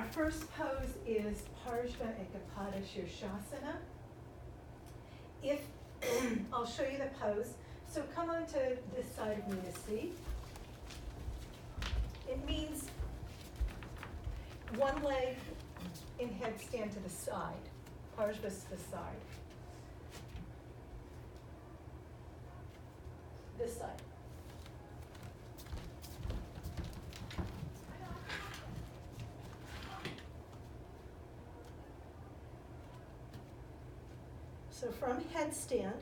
Our first pose is Parsva Sirsasana. If I'll show you the pose. So come on to this side of me to see. It means one leg in headstand to the side. Parsva's to the side. This side. So from headstand,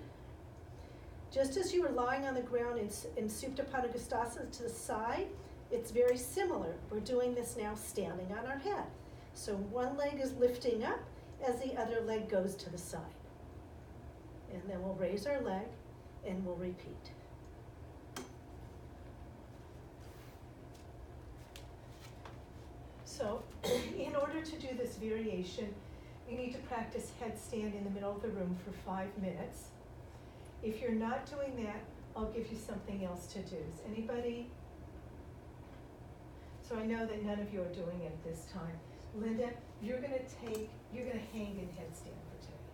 just as you were lying on the ground in Uttanasana to the side, it's very similar. We're doing this now standing on our head. So one leg is lifting up as the other leg goes to the side. And then we'll raise our leg and we'll repeat. So in order to do this variation, you need to practice headstand in the middle of the room for 5 minutes. If you're not doing that, I'll give you something else to do. Is anybody? So I know that none of you are doing it at this time. Linda, you're gonna hang in headstand for today.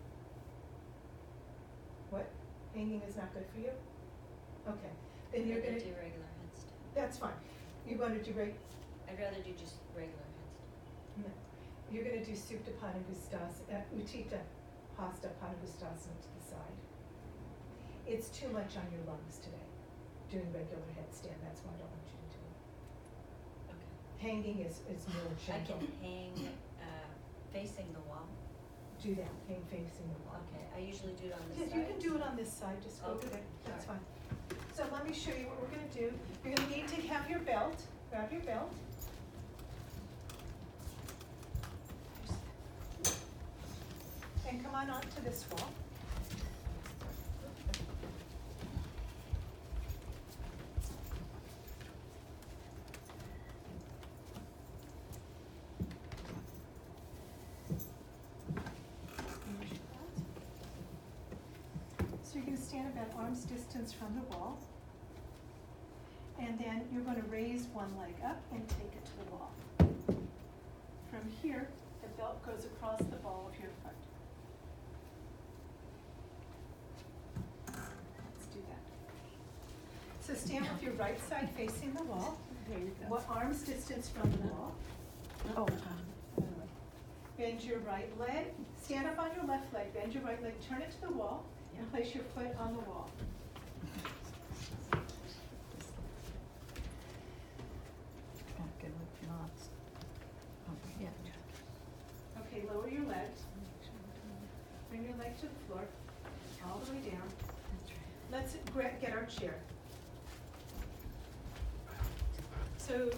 What? Hanging is not good for you? Okay. Then you're gonna do regular headstand. That's fine. You're gonna do I'd rather do just regular headstand. No. You're going to do Uttanasana to the side. It's too much on your lungs today, doing regular headstand. That's why I don't want you to do it. Okay. Hanging is more gentle. I can hang facing the wall. Do that, hang facing the wall. Okay, I usually do it on this Yeah, side. you can do it on this side, just go to it. That's fine. So let me show you what we're going to do. You're going to need to have your belt. Grab your belt. And come on onto this wall. So you're going to stand about arm's distance from the wall. And then you're going to raise one leg up and take it to the wall. From here, the belt goes across the ball of your foot. Let's do that. So stand with your right side facing the wall. There you go. What arm's distance from the wall? Oh, Bend your right leg. Stand up on your left leg. Bend your right leg. Turn it to the wall and place your foot on the wall. okay, with knots. Yeah. Okay, lower your legs. Bring your leg to the floor, all the way down. Let's get our chair. So,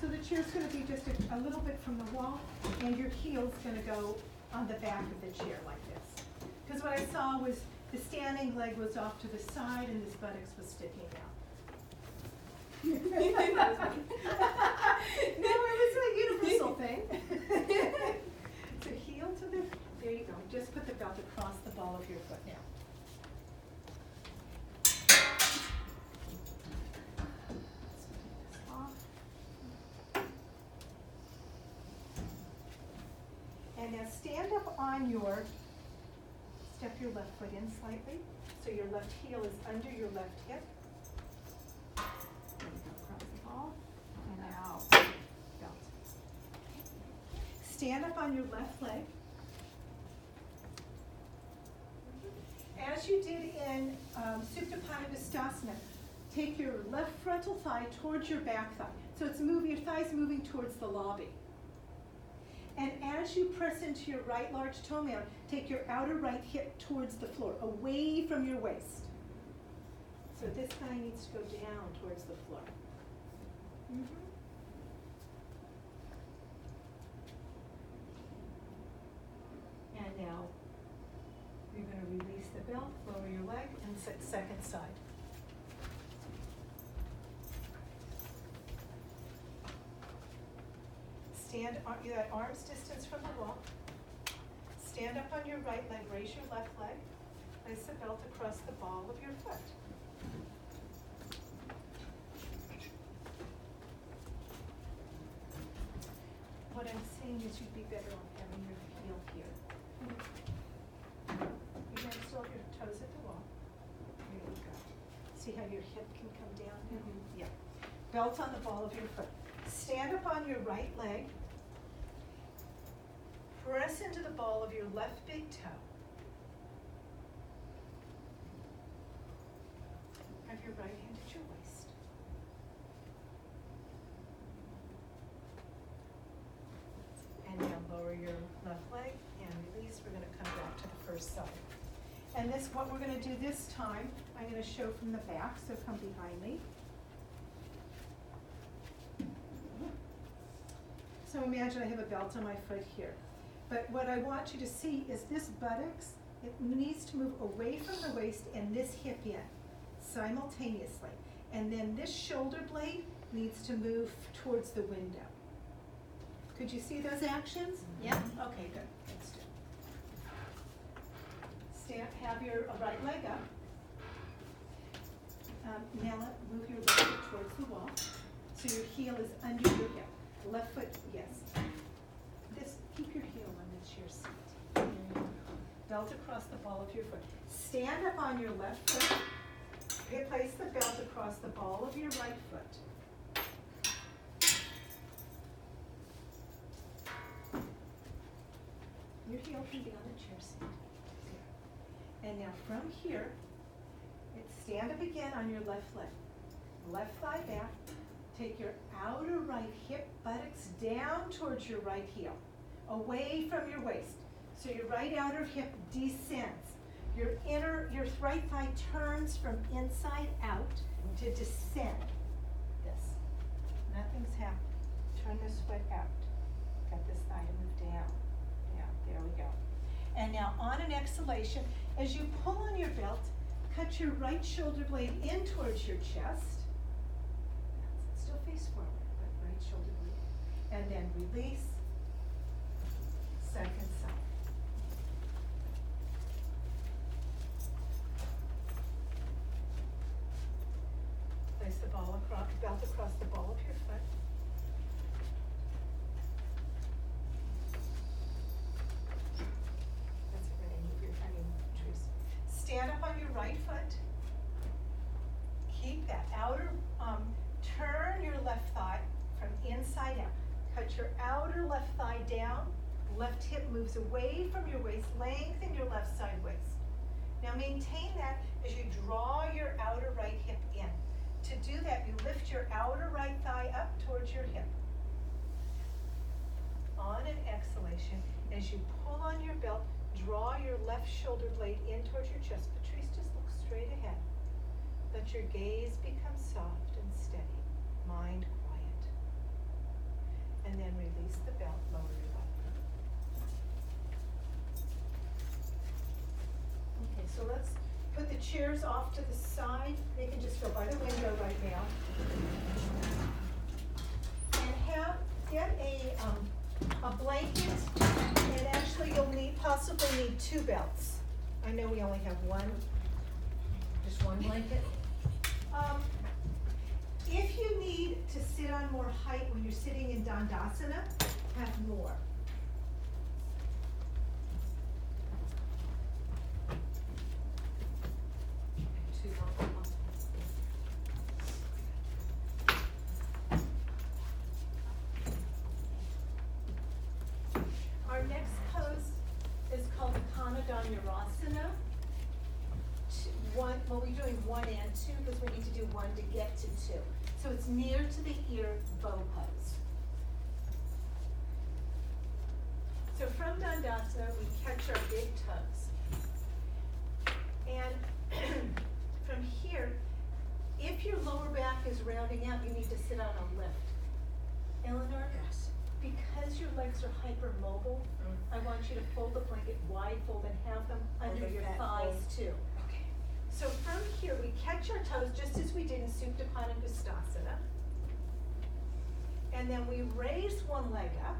the chair's going to be just a little bit from the wall, and your heel's going to go on the back of the chair like this. Because what I saw was the standing leg was off to the side, and this buttocks was sticking out. No, it was a universal thing. So heel to the, there you go. Just put the belt across the ball of your foot now. And now stand up on your, step your left foot in slightly, so your left heel is under your left hip. There you go, across the ball, and now, belt. Stand up on your left leg. As you did in Bhujapidasana, take your left frontal thigh towards your back thigh. So it's moving, your thigh's moving towards the lobby. And as you press into your right large toe mound, take your outer right hip towards the floor, away from your waist. So this thigh needs to go down towards the floor. And now, you're going to release the belt, lower your leg, and sit second side. Stand, you're at arm's distance from the wall. Stand up on your right leg, raise your left leg. Place the belt across the ball of your foot. What I'm saying is you'd be better off having your heel here. You're gonna still have your toes at the wall. Here you go. See how your hip can come down now? Yeah. Belt on the ball of your foot. Stand up on your right leg. Press into the ball of your left big toe. Have your right hand at your waist. And now lower your left leg and release. We're going to come back to the first side. And this, what we're going to do this time, I'm going to show from the back, so come behind me. So imagine I have a belt on my foot here. But what I want you to see is this buttocks, it needs to move away from the waist and this hip in simultaneously. And then this shoulder blade needs to move towards the window. Could you see those actions? Yeah? Okay, good. Let's do it. Stand, have your right leg up. Now move your left foot towards the wall. So your heel is under your hip. Left foot, yes. This, keep your heel on the chair seat. Belt across the ball of your foot. Stand up on your left foot. Place the belt across the ball of your right foot. Your heel can be on the chair seat. And now from here, stand up again on your left leg. Left thigh back. Take your outer right hip buttocks down towards your right heel, away from your waist. So your right outer hip descends. Your right thigh turns from inside out to descend. This. Nothing's happened. Turn this foot out. Got this thigh to move down. Yeah, there we go. And now on an exhalation, as you pull on your belt, cut your right shoulder blade in towards your chest. Still face forward, but right shoulder blade. And then release. Second side. Place the belt across the ball of your foot. That's it, Renee, move your, Trace. Stand up on your right foot. Keep that outer, turn your left thigh from inside out. Cut your outer left thigh down. Left hip moves away from your waist. Lengthen your left side waist. Now maintain that as you draw your outer right hip in. To do that, you lift your outer right thigh up towards your hip. On an exhalation, as you pull on your belt, draw your left shoulder blade in towards your chest. Patrice, just look straight ahead. Let your gaze become soft and steady, mind quiet. And then release the belt, lower your left foot. Okay, so let's put the chairs off to the side. They can just go by the window right now. And get a blanket, and actually you'll possibly need 2 belts. I know we only have one. Just one blanket. If you need to sit on more height when you're sitting in Dandasana, have more. Our next pose is called Akarana Dhanurasana. Well, we're doing 1 and 2 because we need to do 1 to get to 2. So it's near to the ear bow pose. So from Dandasana, we catch our big toes. And from here, if your lower back is rounding out, you need to sit on a lift. Eleanor? Yes. Because your legs are hypermobile, I want you to fold the blanket wide fold and have them under your thighs too. Okay. So from here, we catch our toes just as we did in Uttanasana. And then we raise one leg up,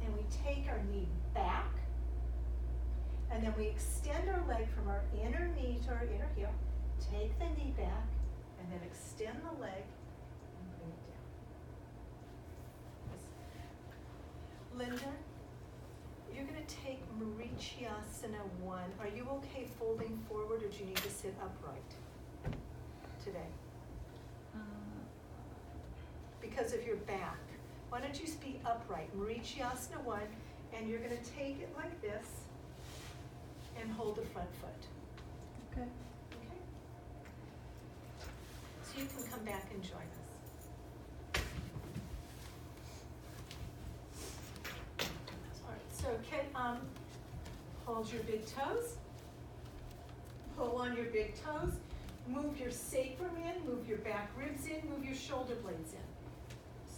and we take our knee back, and then we extend our leg from our inner knee to our inner heel, take the knee back, and then extend the leg and bring it down. Linda, you're gonna take Marichyasana 1. Are you okay folding forward, or do you need to sit upright today? Because of your back. Why don't you just be upright? Marichyasana 1, and you're gonna take it like this and hold the front foot. Okay. Okay? So you can come back and join us. All right, so hold your big toes. Pull on your big toes. Move your sacrum in, move your back ribs in, move your shoulder blades in.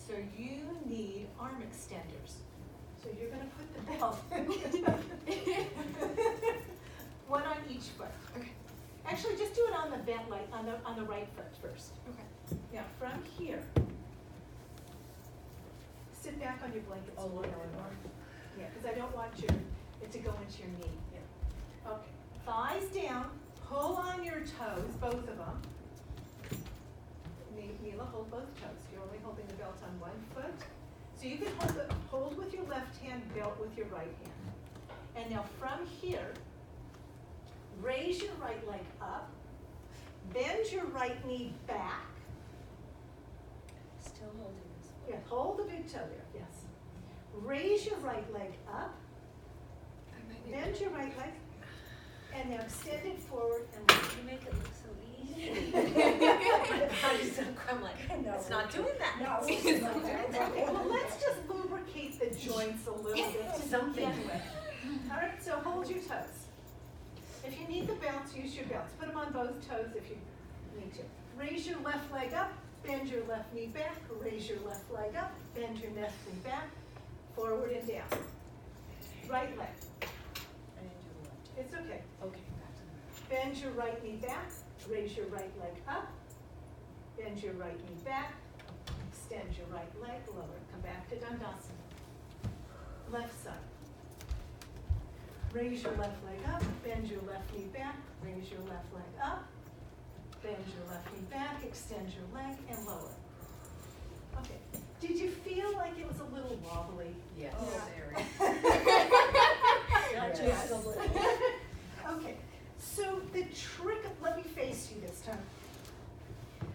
So you need arm extenders. So you're gonna put the belt one on each foot. Okay. Actually, just do it on the bent leg, on the right foot first. Okay. Now from here, sit back on your blankets a little bit more. Yeah, because I don't want it to go into your knee. Yeah. Okay. Thighs down. Pull on your toes, both of them. Mila, hold both toes. You're only holding the belt on one foot. So you can hold with your left hand, belt with your right hand. And now from here, raise your right leg up, bend your right knee back. Still holding this. Yeah, hold the big toe there, yes. Raise your right leg up, bend your right leg, and now extend it forward and You make it look so easy. I'm like, No. it's not doing that. No, It's not doing that. Okay, well, let's just lubricate the joints a little bit to begin with. All right, so hold your toes. If you need the belts, use your belts. Put them on both toes if you need to. Raise your left leg up, bend your left knee back, raise your left leg up, bend your left knee back, forward and down. Right leg. I didn't do the left. It's okay. Okay, back to the Bend your right knee back, raise your right leg up, bend your right knee back, extend your right leg, lower, come back to Dandasana. Left side. Raise your left leg up, bend your left knee back, raise your left leg up, bend your left knee back, extend your leg, and lower. Okay. Did you feel like it was a little wobbly? Yes. Oh, very. Not Yes. just a little. Okay, so the trick, let me face you this time.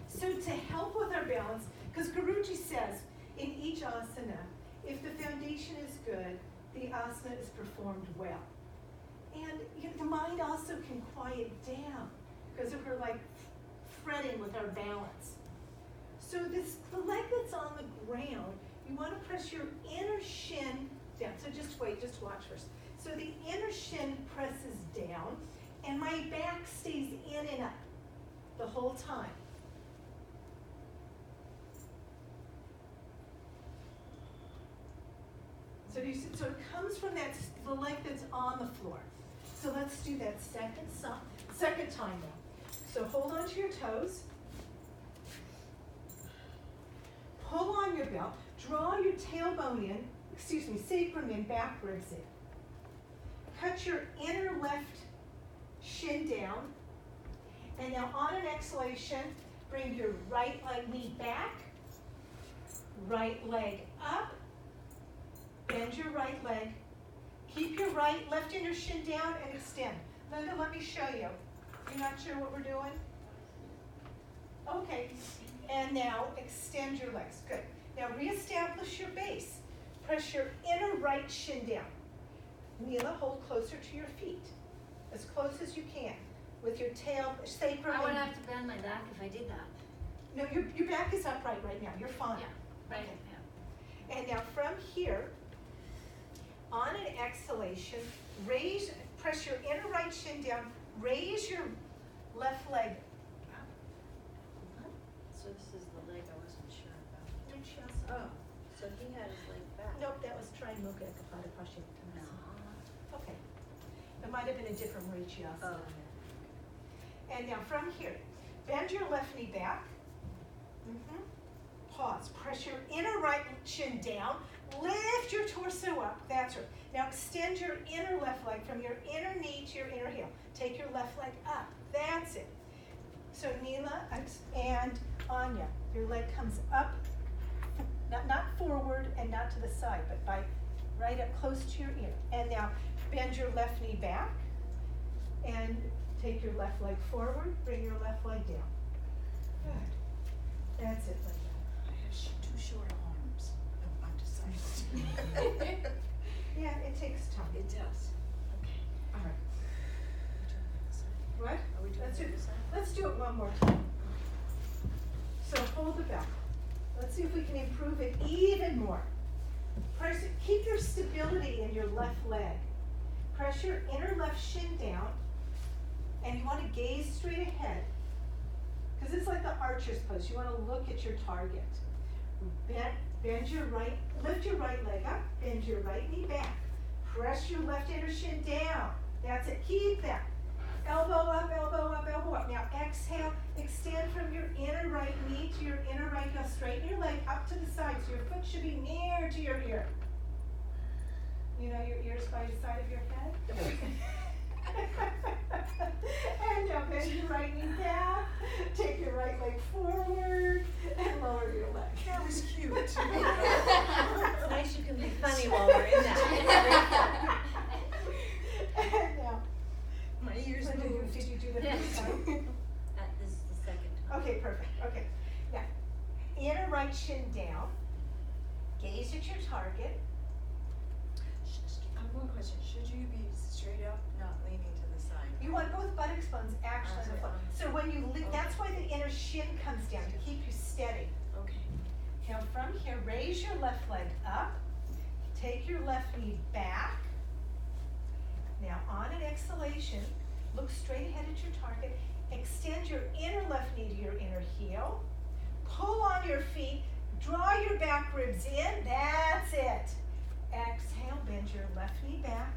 So to help with our balance, because Guruji says in each asana, if the foundation is good, the asana is performed well. And the mind also can quiet down because if we're like fretting with our balance. So the leg that's on the ground, you want to press your inner shin down. So just wait, just watch first. So the inner shin presses down, and my back stays in and up the whole time. So you see, so it comes from the leg that's on the floor. So let's do that second time now. So hold on to your toes. Pull on your belt. Draw your tailbone in, sacrum in, back ribs in. Cut your inner left shin down. And now on an exhalation, bring your right leg knee back, right leg up, bend your right leg. Keep your left inner shin down and extend. Linda, let me show you. You're not sure what we're doing? Okay. And now extend your legs. Good. Now reestablish your base. Press your inner right shin down. Mila, hold closer to your feet. As close as you can. With your tail, sacrum. I would have to bend my back if I did that. No, your back is upright right now. You're fine. Yeah, right, yeah. And now from here, on an exhalation, press your inner right shin down, raise your left leg up. So this is the leg I wasn't sure about. Oh, So he had his leg back. nope, that was Trimukha Kapata Paschimottanasana. Okay. It might have been a different Marichyasana. Oh. And now from here, bend your left knee back. pause. Press your inner right shin down. Lift your torso up. That's right. Now extend your inner left leg from your inner knee to your inner heel. Take your left leg up. That's it. So Neela and Anya, your leg comes up, not forward and not to the side, but by right up close to your ear. And now bend your left knee back and take your left leg forward. Bring your left leg down. Good. That's it, Linda. I have too short arms. I'm decided. Yeah, it takes time. It does. Okay. All right. What? Are we doing Let's the do other side? Let's do it one more time. So hold the belt. Let's see if we can improve it even more. Press it. Keep your stability in your left leg. Press your inner left shin down, and you want to gaze straight ahead, because it's like the archer's pose. You want to look at your target. Bend your right, lift your right leg up, bend your right knee back. Press your left inner shin down. That's it. Keep that. Elbow up, elbow up, elbow up. Now exhale, extend from your inner right knee to your inner right heel. Straighten your leg up to the side so your foot should be near to your ear. You know your ear's by the side of your head? And now bend your right knee back, take your right leg forward, and lower your leg. That was cute. It's nice you can be funny while we're in that. And now, My ears Linda, moved. did you do the first time? This is the second time. Okay, perfect. Okay. Now, inner right shin down. Gaze at your target. I have one question. Should you be straight up, not leaning to the side? You want both buttocks bones actually on the floor. So when you lift, that's why the inner shin comes down, to keep you steady. Okay. Now from here, raise your left leg up. Take your left knee back. Now on an exhalation, look straight ahead at your target. Extend your inner left knee to your inner heel. Pull on your feet. Draw your back ribs in. That's it. Exhale, bend your left knee back.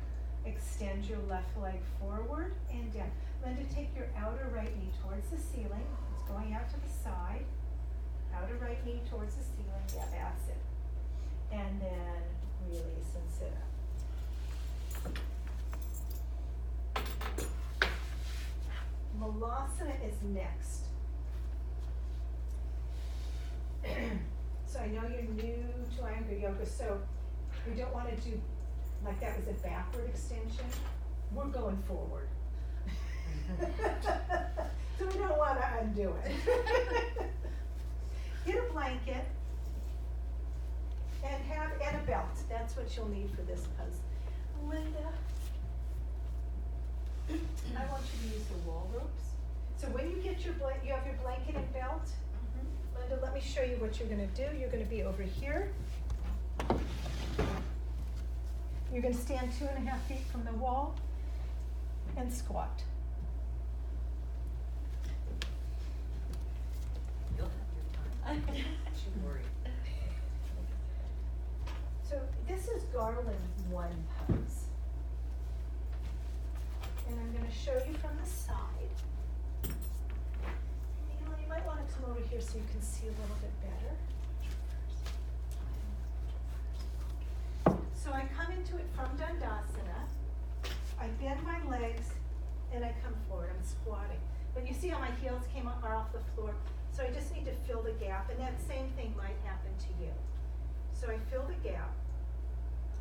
Extend your left leg forward and down. Linda, take your outer right knee towards the ceiling. It's going out to the side. Outer right knee towards the ceiling. Yeah, that's it. And then release and sit up. Malasana is next. So I know you're new to Iyengar yoga, so we don't want to do like that was a backward extension. We're going forward. So we don't want to undo it. Get a blanket and a belt. That's what you'll need for this pose. Linda, I want you to use the wall ropes. So when you get your you have your blanket and belt. Linda, let me show you what you're going to do. You're going to be over here. You're going to stand 2.5 feet from the wall and squat. You'll have your time. Don't worry. So this is garland one pose. And I'm going to show you from the side. Neela, you might want to come over here so you can see a little bit better. So I come into it from Pindasana. I bend my legs and I come forward. I'm squatting. But you see how my heels are off the floor? So I just need to fill the gap, and that same thing might happen to you. So I fill the gap,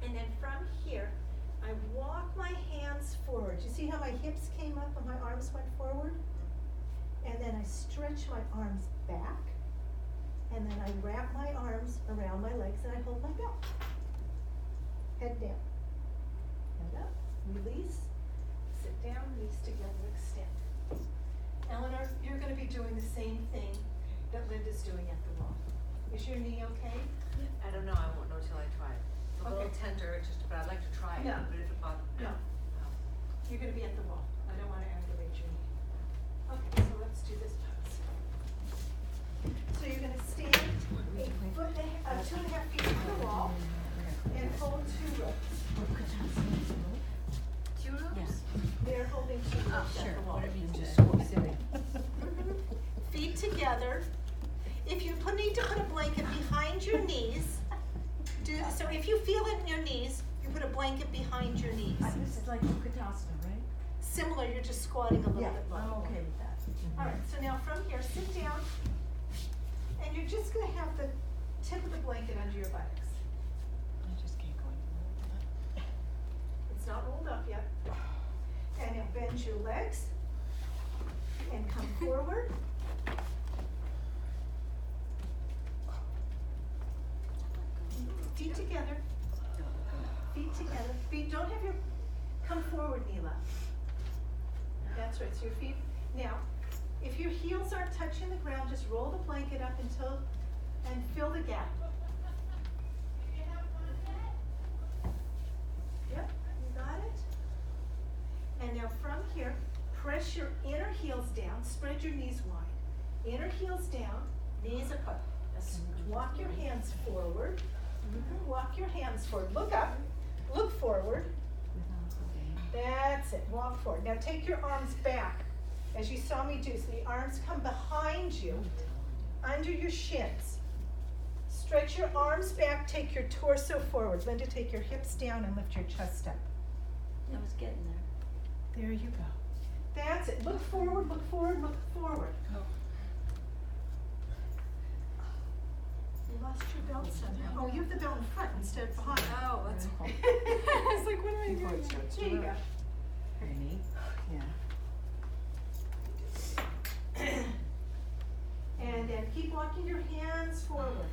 and then from here, I walk my hands forward. You see how my hips came up and my arms went forward? And then I stretch my arms back, and then I wrap my arms around my legs and I hold my belt. Head down, head up, release, sit down, knees together, extend. Eleanor, you're going to be doing the same thing that Linda's doing at the wall. Is your knee okay? I don't know. I won't know till I try it. It's a little Okay. tender, but I'd like to try it. No. But if it bothers No. You're going to be at the wall. I don't want to aggravate your knee. Okay, so let's do this pose. So you're going to stand 2.5 feet from the wall and hold 2 ropes. 2 ropes? Yes. They're holding 2 ropes at the wall. Whatever you Just say. so silly. Feet together. if you need to put a blanket behind your knees, so if you feel it in your knees, you put a blanket behind your knees. This is like Uttanasana, right? Similar, you're just squatting a little Yeah, bit lower. I'm okay with that. All right, so now from here, sit down, and you're just gonna have the tip of the blanket under your buttocks. I just can't go anymore. It's not rolled up yet. And now bend your legs and come forward. Feet together. Feet together. Feet, don't have your, come forward, Neela. That's right, so your feet, now, if your heels aren't touching the ground, just roll the blanket up until, and fill the gap. Yep, you got it. And now from here, press your inner heels down, spread your knees wide. Inner heels down, knees apart. Walk your hands forward. Walk your hands forward. Look up, look forward. That's it, walk forward. Now take your arms back, as you saw me do. So the arms come behind you, under your shins. Stretch your arms back, take your torso forward. Linda, take your hips down and lift your chest up. I was getting there. There you go. That's it. Look forward, look forward, look forward. You lost your belt somehow. Oh, you have the belt in front instead of behind. Oh, that's cool. I was like, what am I Before doing? it starts to There you go. hurt. Your knee? Yeah. And then keep walking your hands forward.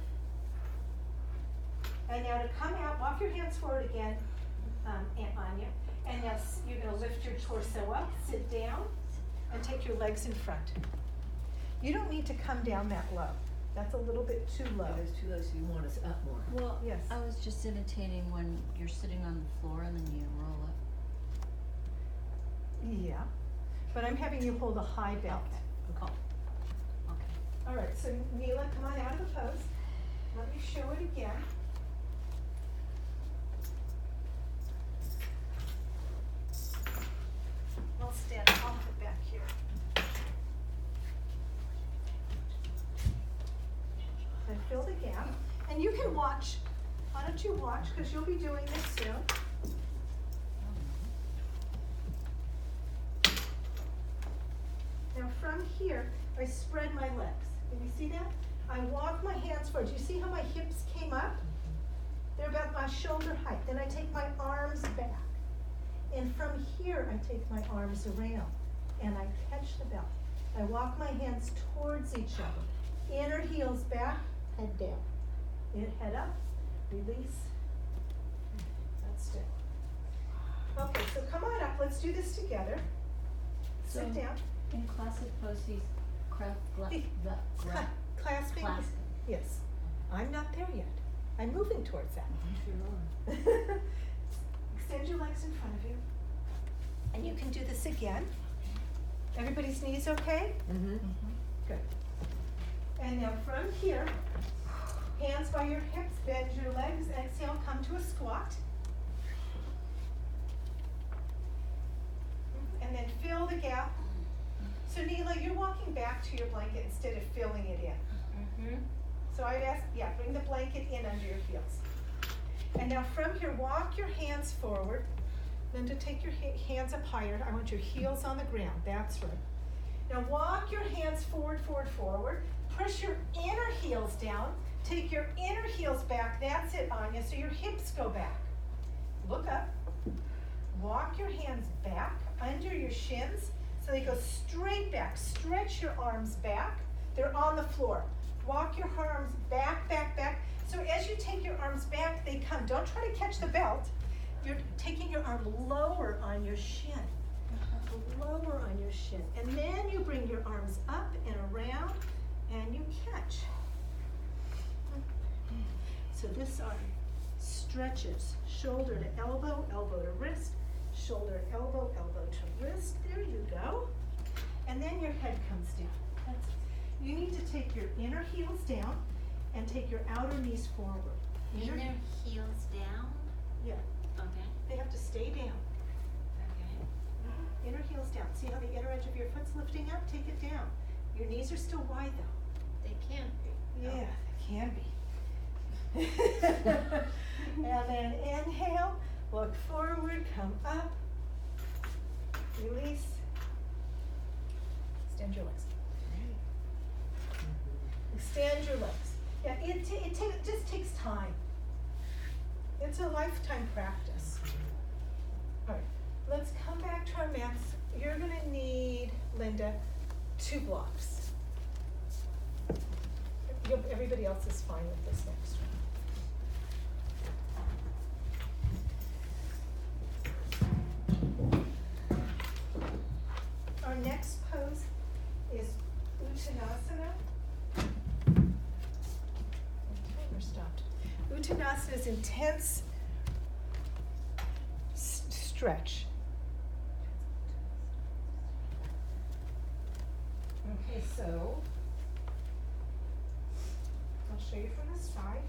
And now to come out, walk your hands forward again, Aunt Anya. And now you're gonna lift your torso up, sit down, and take your legs in front. You don't need to come down that low. That's a little bit too low. It's too low, so you want us up more. Well, Yes. I was just imitating when you're sitting on the floor and then you roll up. Yeah, but I'm having you hold a high belt. Oh, okay. All right, so Neela, come on out of the pose. Let me show it again. I'll stand off it back here. And fill the gap. And you can watch. Why don't you watch, because you'll be doing this soon. Now from here, I spread my legs. Can you see that? I walk my hands forward. Do you see how my hips came up? They're about my shoulder height. Then I take my arms back. And from here, I take my arms around and I catch the belt. I walk my hands towards each other. Inner heels back, head down. Head up, release. That's it. Okay, so come on up. Let's do this together. Sit So- down. In classic pose, he's Clasping? clasping. Yes. I'm not there yet. I'm moving towards that. Extend your legs in front of you. And you can do this again. Everybody's knees okay? Mm-hmm. Good. And now from here, hands by your hips, bend your legs, exhale, come to a squat. And then fill the gap. So Neela, you're walking back to your blanket instead of filling it in. Mm-hmm. So I'd ask, yeah, bring the blanket in under your heels. And now from here, walk your hands forward. Linda, take your hands up higher. I want your heels on the ground. That's right. Now walk your hands forward, forward, forward. Push your inner heels down. Take your inner heels back. That's it, Anya. So your hips go back. Look up. Walk your hands back under your shins so they go straight back. Stretch your arms back. They're on the floor. Walk your arms back, back, back. So as you take your arms back, they come. Don't try to catch the belt. You're taking your arm lower on your shin. Lower on your shin. And then you bring your arms up and around and you catch. So this are stretches. Shoulder to elbow, elbow to wrist, shoulder to elbow, elbow to wrist. There you go. And then your head comes down. That's it. You need to take your inner heels down and take your outer knees forward. Inner heels down? Yeah, Okay, they have to stay down. okay. Inner heels down. See how the inner edge of your foot's lifting up? Take it down. Your knees are still wide though. They can be. Yeah, it can be. And then inhale, look forward, come up, release, extend your legs. Extend your legs. Yeah, it just takes time. It's a lifetime practice. All right, let's come back to our mats. You're gonna need, Linda, 2 blocks. Everybody else is fine with this next one. Our next pose is Uttanasana. Timer stopped. Uttanasana is intense stretch. Okay, so I'll show you from the side.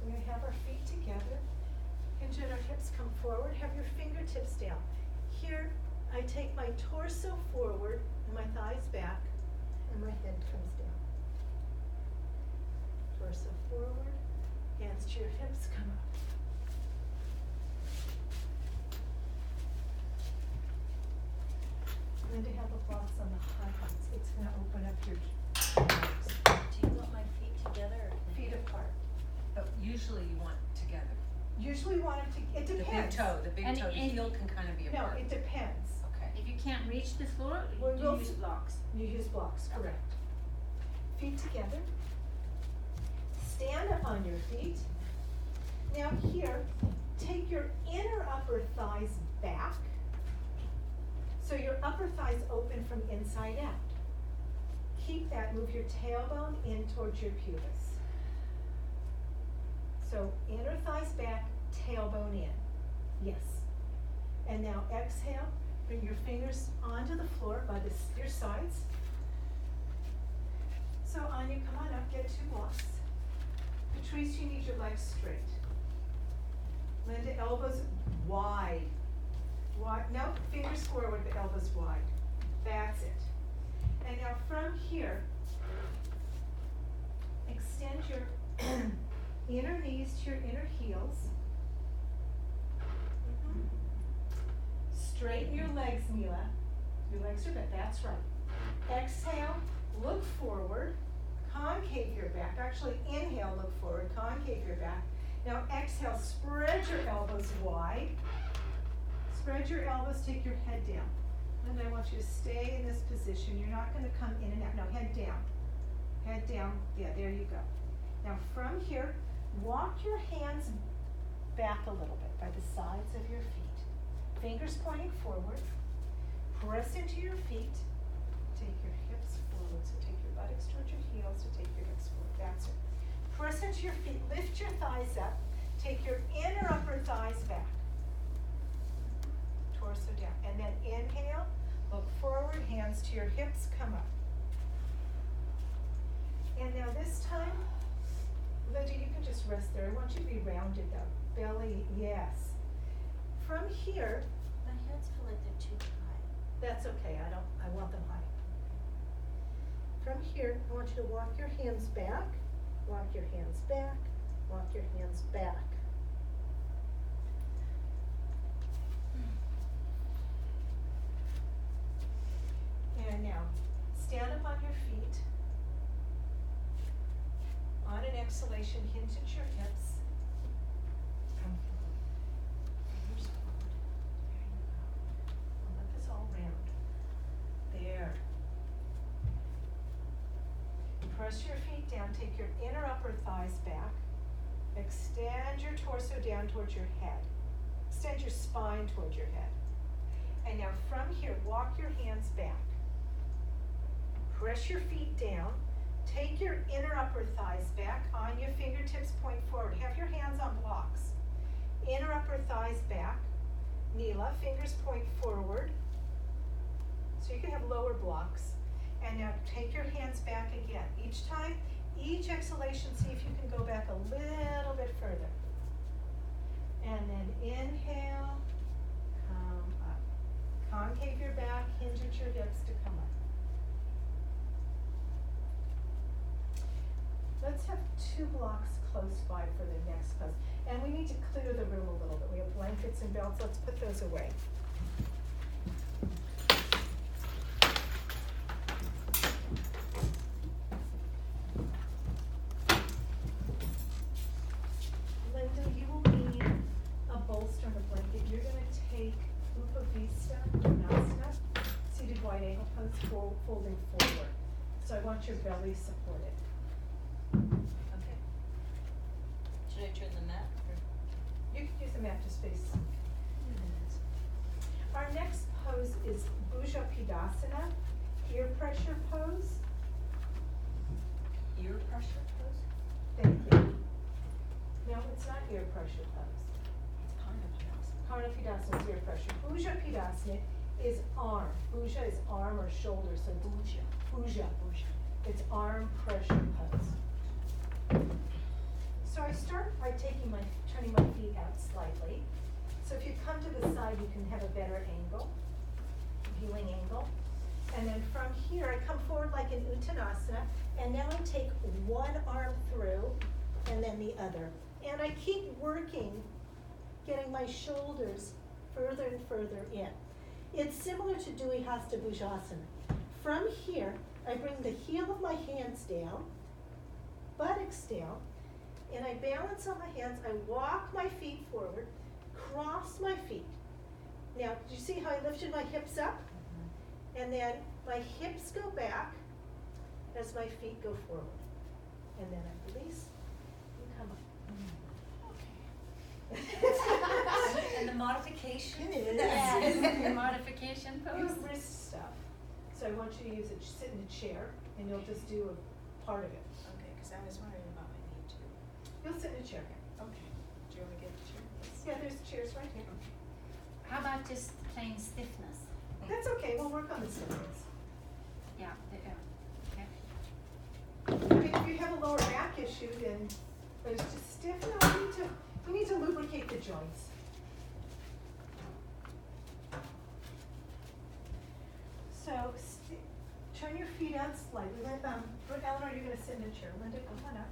We're going to have our feet together. Hinge at our hips, come forward, have your fingertips down. Here, I take my torso forward and my thighs back, and my head comes down. Torso forward, hands to your hips, come up. Linda, have the blocks on the high heights. It's going to open up your legs. Do you want my feet together or? Feet apart. But usually you want together. Usually want it to, it The big depends. toe, the And- heel can kind of be No, apart. it depends. Okay. If you can't reach the floor, We'll you go use f- blocks. You use blocks, correct. Feet together. Stand up on your feet. Now here, take your inner upper thighs back. So your upper thighs open from inside out. Keep that, move your tailbone in towards your pubis. So inner thighs back, tailbone in. Yes. And now exhale, bring your fingers onto the floor by your sides. So Anya, come on up, get 2 blocks. Patrice, you need your legs straight. Linda, elbows wide. Wide, no, fingers forward, but elbows wide. That's it. And now from here, extend your inner knees to your inner heels. Straighten your legs, Mila. Your legs are bent, that's right. Exhale, look forward, concave your back. Actually, inhale, look forward, concave your back. Now exhale, spread your elbows wide. Spread your elbows, take your head down. And I want you to stay in this position. You're not going to come in and out. No, head down. Head down. Yeah, there you go. Now from here, walk your hands back a little bit by the sides of your feet. Fingers pointing forward. Press into your feet. Take your hips forward. So take your buttocks towards your heels. So take your hips forward. That's it. Press into your feet. Lift your thighs up. Take your inner upper thighs back. Torso down. And then inhale. Look forward. Hands to your hips. Come up. And now this time, Linda, you can just rest there. I want you to be rounded though. Belly, yes. From here, My hands feel like they're too high. that's okay, I want them high. From here, I want you to walk your hands back, walk your hands back, walk your hands back. And now, stand up on your feet. On an exhalation, hinge at your hips. Come forward. Fingers forward. There you go. I'll let this all round. There. Press your feet down, take your inner upper thighs back. Extend your torso down towards your head. Extend your spine towards your head. And now from here, walk your hands back. Press your feet down. Take your inner upper thighs back. On your fingertips, point forward. Have your hands on blocks. Inner upper thighs back. Neela, fingers point forward. So you can have lower blocks. And now take your hands back again. Each time, each exhalation, see if you can go back a little bit further. And then inhale, come up. Concave your back, hinge at your hips to come up. Let's have 2 blocks close by for the next pose. And we need to clear the room a little bit. We have blankets and belts, let's put those away. Linda, you will need a bolster and a blanket. You're gonna take Uttanasana, seated wide ankle pose, folding forward. So I want your belly supported. Okay. Should I turn the mat or? You can use the mat to space. Our next pose is Bhujapidasana, ear pressure pose. Ear pressure pose? Thank you. No, it's not ear pressure pose. It's Pindasana is ear pressure. Bhujapidasana is arm. Bhuja is arm or shoulder, so it's Bhuja. It's arm pressure pose. So I start by turning my feet out slightly. So if you come to the side, you can have a better angle, viewing angle. And then from here, I come forward like an Uttanasana, and now I take one arm through, and then the other. And I keep working, getting my shoulders further and further in. It's similar to Hasta Bhujasana. From here, I bring the heel of my hands down, buttocks down, and I balance on my hands. I walk my feet forward, cross my feet. Now, do you see how I lifted my hips up? And then my hips go back as my feet go forward. And then I release and come up. And the modification is? Yes. Modification Your pose. wrist stuff. So I want you to sit in a chair, and you'll just do a part of it. Okay, because I was wondering about my knee too. You'll sit in a chair. Okay. Do you want to get the chair? Yeah, there's chairs right here. How about just plain stiffness? That's okay, we'll work on the stiffness. Yeah, okay. I mean, if you have a lower back issue, then it's just stiff. No, we need to lubricate the joints. So, turn your feet out slightly. Eleanor, you're gonna sit in a chair. Linda, come on up.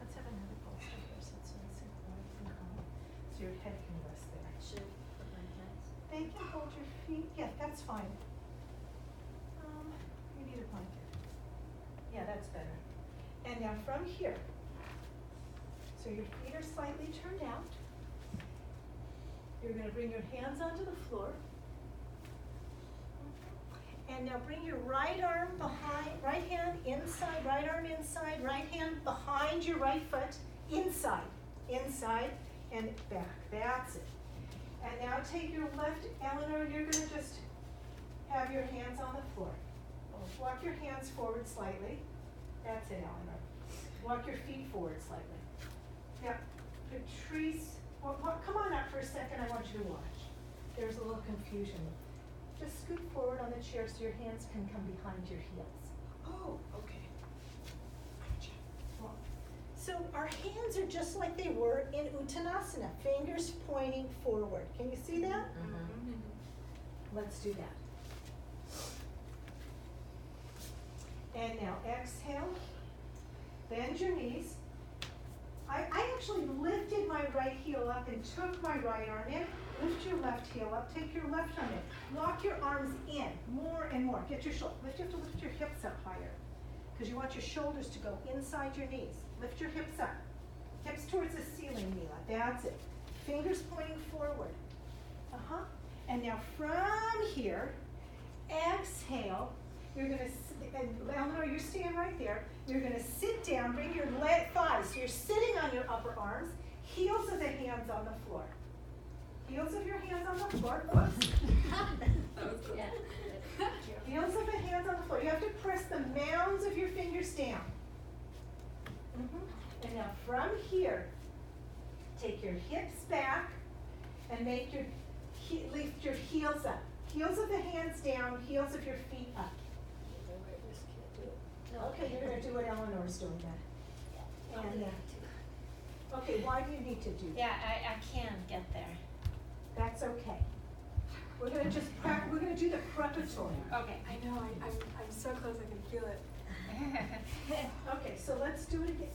Let's have another bolster here, so it's nice and quiet and calm. So your head can rest there. Should I put my hands? They can hold your feet. Yeah, that's fine. You need a blanket. Yeah, that's better. And now from here, so your feet are slightly turned out. You're gonna bring your hands onto the floor. And now bring your right arm behind, right hand inside, right arm inside, right hand behind your right foot, inside, and back. That's it. And now take your left, Eleanor, you're gonna just have your hands on the floor. Walk your hands forward slightly. That's it, Eleanor. Walk your feet forward slightly. Now, Patrice, come on up for a second, I want you to watch. There's a little confusion. Just scoot forward on the chair so your hands can come behind your heels. Oh, okay. Well, so our hands are just like they were in Uttanasana, fingers pointing forward. Can you see that? Mm-hmm. Let's do that. And now exhale, bend your knees. I actually lifted my right heel up and took my right arm in. Lift your left heel up, take your left arm in. Walk your arms in, more and more. Get your you have to lift your hips up higher, because you want your shoulders to go inside your knees. Lift your hips up. Hips towards the ceiling, Mila. That's it. Fingers pointing forward. And now from here, exhale. You're gonna, and Eleanor, you're staying right there. You're gonna sit down, bring your thighs. So you're sitting on your upper arms, heels of the hands on the floor. Heels of your hands on the floor. Whoops. Yeah. Heels of the hands on the floor. You have to press the mounds of your fingers down. And now from here, take your hips back and make your lift your heels up. Heels of the hands down, heels of your feet up. Okay, you're gonna do what Eleanor's doing then. And okay, why do you need to do that? Yeah, I can't get there. That's okay. We're gonna do the preparatory. Okay. I know, I'm so close, I can feel it. Okay, so let's do it again.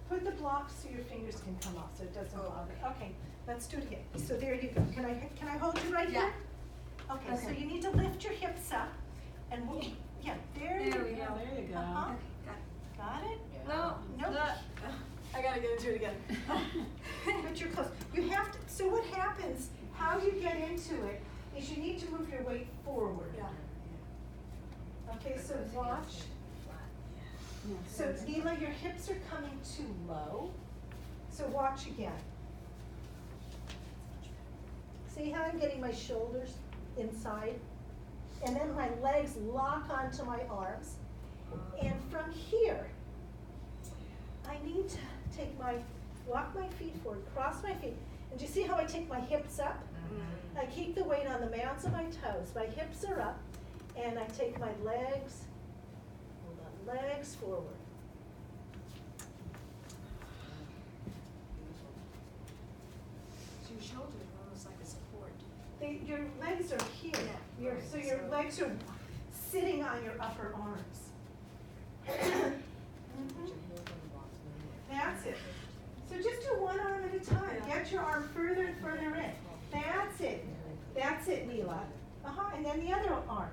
Put the blocks so your fingers can come off so it doesn't Oh, bother. okay. Okay, let's do it again. So there you go. Can I hold you right Yeah. here? Okay, so Okay. you need to lift your hips up and we'll, yeah, there you go. There we go. There you go. Uh-huh. Okay, Got it? No, Nope. I gotta get into it again. But you're close. You have to, so what happens, how you get into it, is you need to move your weight forward. Yeah. Okay, so watch. So Neela, your hips are coming too low. So watch again. See how I'm getting my shoulders inside? And then my legs lock onto my arms. And from here, I need to walk my feet forward, cross my feet. And do you see how I take my hips up? I keep the weight on the mounds of my toes. My hips are up, and I take my legs, hold on, legs forward. So your shoulders are almost like a support. Your legs are here. So your legs are sitting on your upper arms. Mhm. That's it. So just do one arm at a time. Get your arm further and further in. That's it. That's it, Neela. And then the other arm.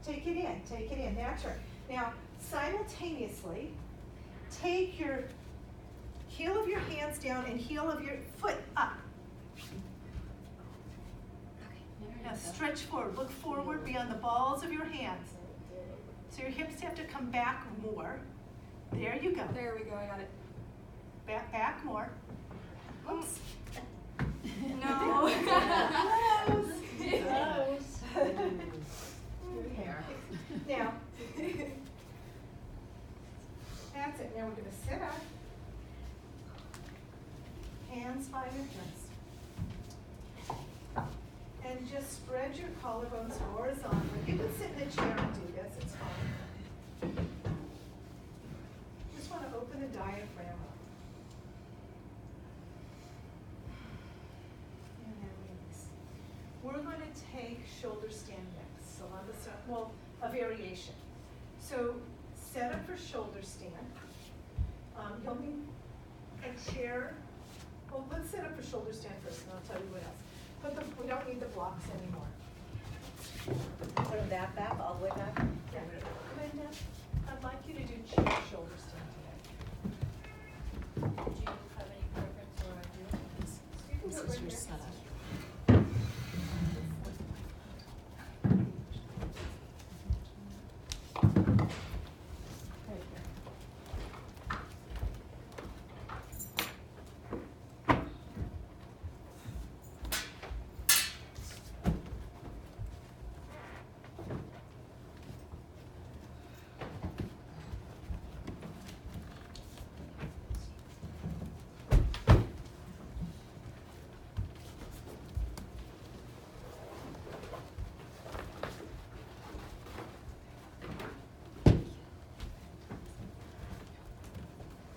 Take it in, take it in. That's right. Now, simultaneously, take your heel of your hands down and heel of your foot up. Now stretch forward, look forward beyond the balls of your hands. So your hips have to come back more. There you go. There we go, I got it. Back more. Oops. No. Close. Close. Okay. Now, that's it. Now we're going to sit up. Hands by your hips. And just spread your collarbones horizontally. You can sit in a chair and do this, it's fine. Just want to open the diaphragm up. And then release. We're going to take shoulder stand next. So a variation. So set up for shoulder stand. You'll need a chair. Well, let's set up for shoulder stand first, and I'll tell you what else. We don't need the blocks anymore. Put that back, all the way back. Yeah. Linda, I'd like you to do chair shoulder stand today. Do you have any preference where I do it? You can do This it is right your here. setup. Right here.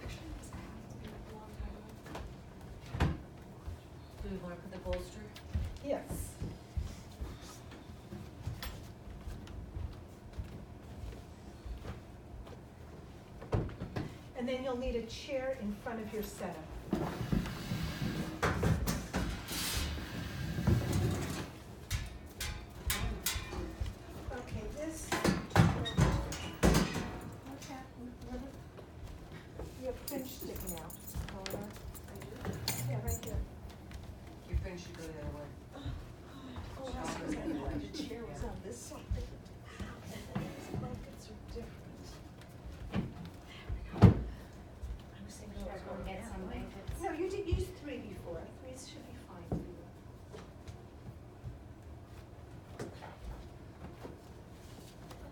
Actually, this has to be a long time. Do we wanna put the bolster? Yes. And then you'll need a chair in front of your setup. Okay, this. What's happening? You have fringe sticking out. Eleanor. Yeah, right here. Your fingers should go the other way. Oh, that's because I thought the chair was on this side. These blankets are different. I was thinking Should I go get some blankets? No, you did use 3 before. 3 should be fine for you.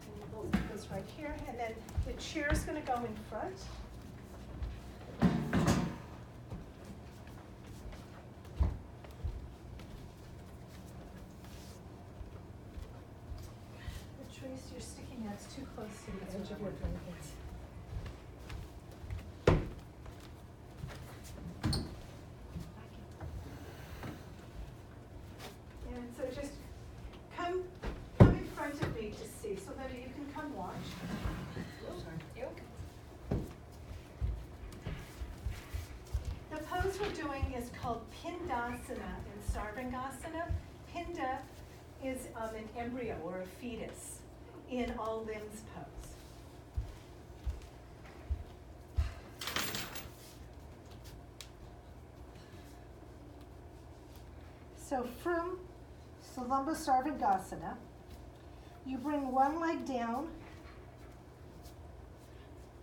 And you both put this right here, and then the chair's gonna go in front. Patrice, you're sticking out too close to the edge of your blankets. And so just come in front of me to see, so that you can come watch. pose we're doing is called Pindasana in Sarvangasana. Pinda is an embryo or a fetus in all limbs pose. So from Salamba Sarvangasana, you bring one leg down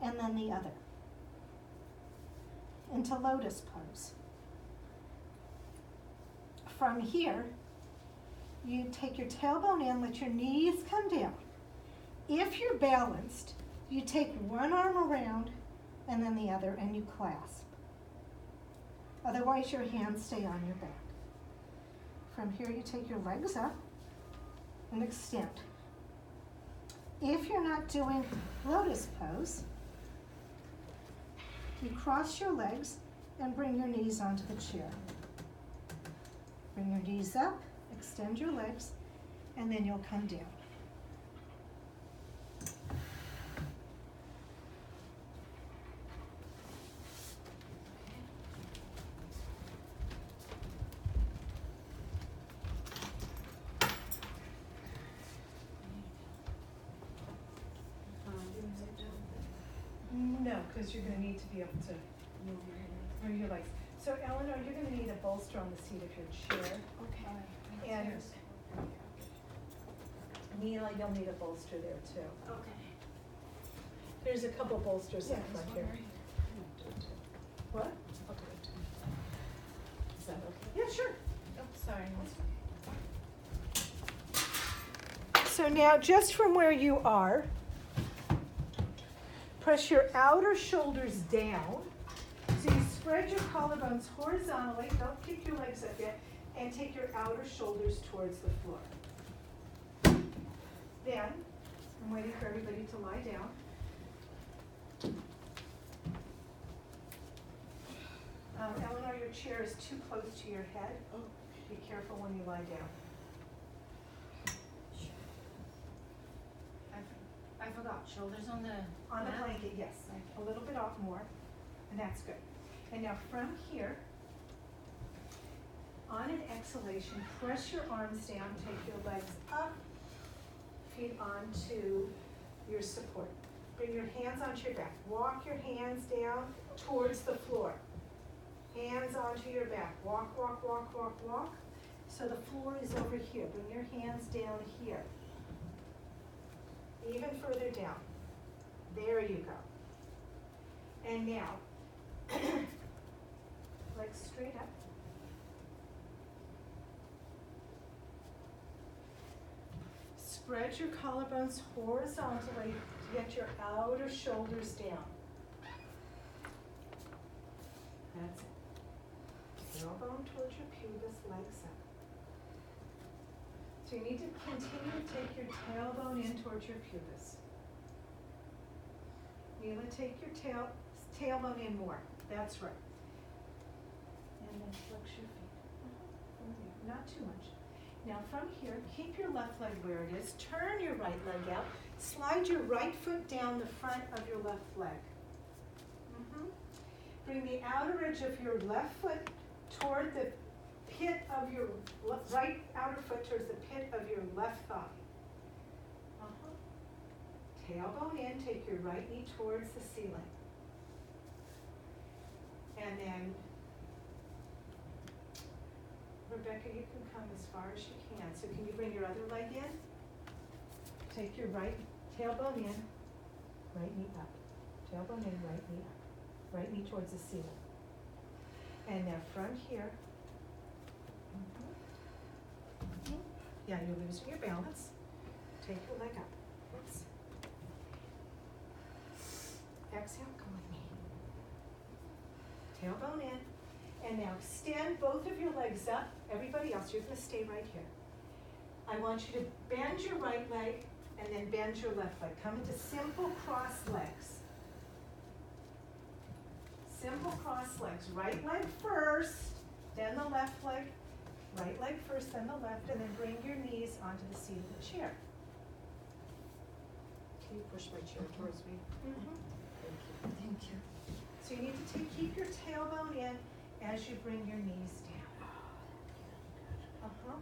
and then the other into lotus pose. From here, you take your tailbone in, let your knees come down. If you're balanced, you take one arm around and then the other and you clasp. Otherwise, your hands stay on your back. From here, you take your legs up and extend. If you're not doing lotus pose, you cross your legs and bring your knees onto the chair. Bring your knees up, extend your legs, and then you'll come down. No, because you're going to need to be able to move your legs. So Eleanor, you're going to need a bolster on the seat of your chair. Okay. And Neela, you'll need a bolster there too. Okay. There's a couple bolsters up front here. What? Is that okay? Yeah, sure. Oh, sorry. So now, just from where you are, press your outer shoulders down. So you spread your collarbones horizontally, don't kick your legs up yet, and take your outer shoulders towards the floor. Then, I'm waiting for everybody to lie down. Eleanor, your chair is too close to your head. Be careful when you lie down. I forgot, shoulders on the. On the mat? blanket, yes, a little bit off more, and that's good. And now from here, on an exhalation, press your arms down, take your legs up, feet onto your support. Bring your hands onto your back. Walk your hands down towards the floor. Hands onto your back. Walk, walk, walk, walk, walk. So the floor is over here. Bring your hands down here. Even further down. There you go. And now, legs straight up. Spread your collarbones horizontally to get your outer shoulders down. That's it. Tailbone towards your pubis, legs up. So you need to continue to take your tailbone in towards your pubis. Neela, take your tailbone in more. That's right. And then flex your feet. Not too much. Now from here, keep your left leg where it is. Turn your right leg out. Slide your right foot down the front of your left leg. Bring the outer edge of your left foot toward the pit of your right outer foot towards the pit of your left thigh. Tailbone in, take your right knee towards the ceiling. And then, Rebecca, you can come as far as you can. So can you bring your other leg in? Take your right tailbone in, right knee up. Tailbone in, right knee up. Right knee towards the ceiling. And now from here, yeah, you're losing your balance. Take your leg up. Oops. Exhale, come with me. Tailbone in. And now extend both of your legs up. Everybody else, you're going to stay right here. I want you to bend your right leg and then bend your left leg. Come into simple cross legs. Simple cross legs. Right leg first, then the left leg. Right leg first, then the left, and then bring your knees onto the seat of the chair. Can you push my chair towards me? Thank you. So you need to keep your tailbone in and as you bring your knees down. Uh-huh.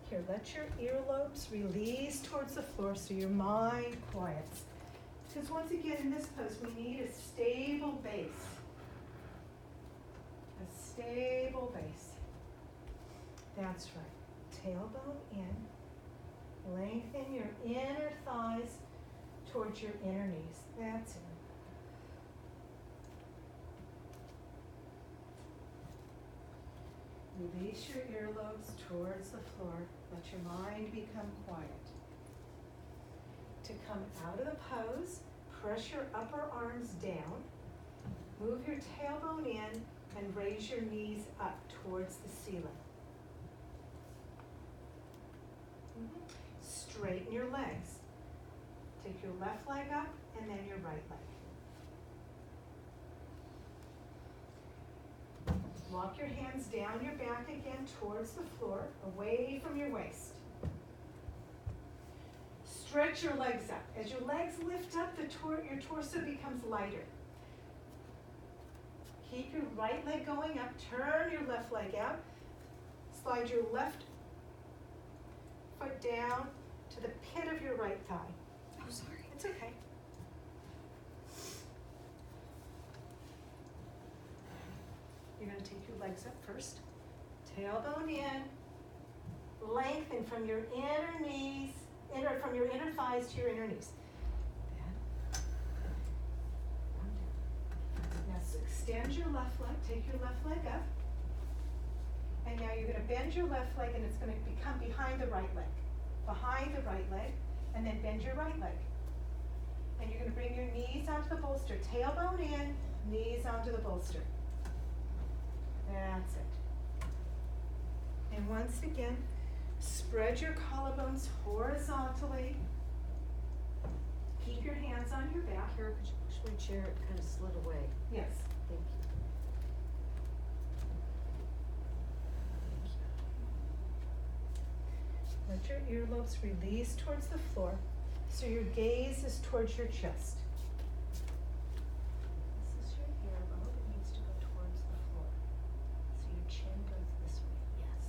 Here, let your earlobes release towards the floor so your mind quiets. Because once again, in this pose, we need a stable base. A stable base. That's right. Tailbone in. Lengthen your inner thighs towards your inner knees. That's it. Release your earlobes towards the floor. Let your mind become quiet. To come out of the pose, press your upper arms down. Move your tailbone in and raise your knees up towards the ceiling. Straighten your legs. Take your left leg up and then your right leg. Walk your hands down your back again towards the floor, away from your waist. Stretch your legs up. As your legs lift up, your torso becomes lighter. Keep your right leg going up. Turn your left leg out. Slide your left foot down to the pit of your right thigh. Oh, sorry. It's okay. You're going to take your legs up first. Tailbone in. Lengthen from your inner knees, from your inner thighs to your inner knees. Then, come down. Now extend your left leg. Take your left leg up. And now you're going to bend your left leg and it's going to become behind the right leg. Behind the right leg. And then bend your right leg. And you're going to bring your knees onto the bolster. Tailbone in, knees onto the bolster. That's it. And once again, spread your collarbones horizontally. Keep your hands on your back. Kara, could you push my chair? It kind of slid away. Yes. Thank you. Let your earlobes release towards the floor so your gaze is towards your chest. This is your earlobe. It needs to go towards the floor. So your chin goes this way. Yes.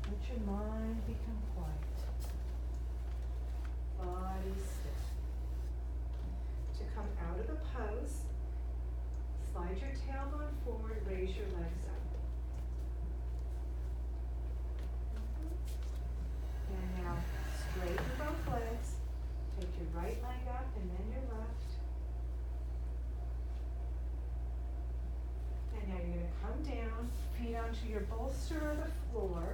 Let your mind become quiet. Body stiff. To come out of the pose, slide your tailbone forward, raise your legs up. And now straighten both legs. Take your right leg up and then your left. And now you're going to come down, feet onto your bolster or the floor.